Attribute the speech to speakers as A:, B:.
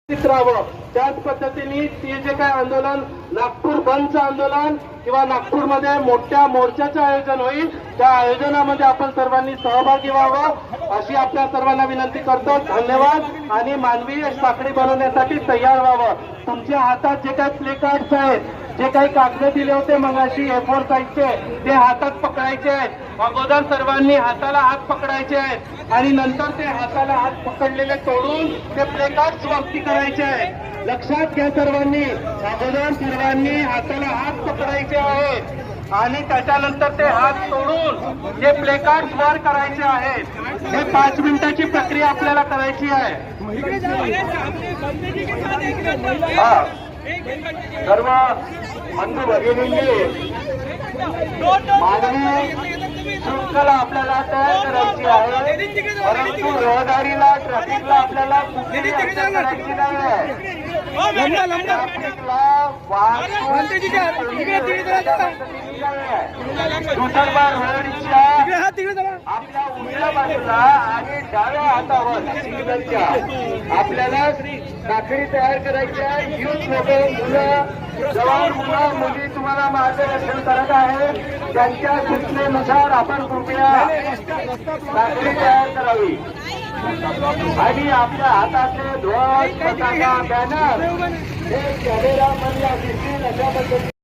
A: राहावं त्याच पद्धतीने ते जे काय आंदोलन नागपूर बंदचं आंदोलन किंवा नागपूरमध्ये मोठ्या मोर्चाचं आयोजन होईल त्या आयोजनामध्ये आपण सर्वांनी सहभागी व्हावं अशी आपल्या सर्वांना विनंती करतो। धन्यवाद। आणि मानवी साखळी बनवण्यासाठी तयार व्हावं। तुमच्या हातात जे काही प्ले कार्ड्स आहेत, जे काही कागद दिले होते मगाशी A4 साईजचे, ते हातात पकडायचे आहेत। अगोदर सर्वांनी हाताला हात पकडायचे आहेत आणि नंतर ते हाताला हात पकडलेले तोडून ते प्ले कार्ड्स वरती करायचे आहेत। लक्षात घ्या सर्वांनी, अगोदर सर्वांनी हाताला हात पकडायचे आहेत आणि त्याच्यानंतर ते हात तोडून ते प्ले कार्ड्स वर करायचे आहेत। हे 5 मिनिटाची प्रक्रिया आपल्याला करायची आहे। सर्व बंधू भगिनींनी मानवी शृंखला आपल्याला तयार करायची आहे, परंतु रहदारीला ट्रॅफिकला आपल्याला कुठेही अडचण करायची नाही आहे। ट्रॅफिकला दुसरबार रोडच्या आपल्या उजव्या बाजूला आणि डाव्या हातावर सिग्नलच्या आपल्याला साखळी तयार करायची आहे। युथ लोक, मुलं, जवान, मुलं, मुली तुम्हाला मार्गदर्शन करत आहे। त्यांच्या सूचनेनुसार आपण कृपया साखळी तयार करावी आणि आपल्या हातातले ध्वज, पताका, बॅनर हे कॅमेरामध्ये दिसतील अशा पद्धतीने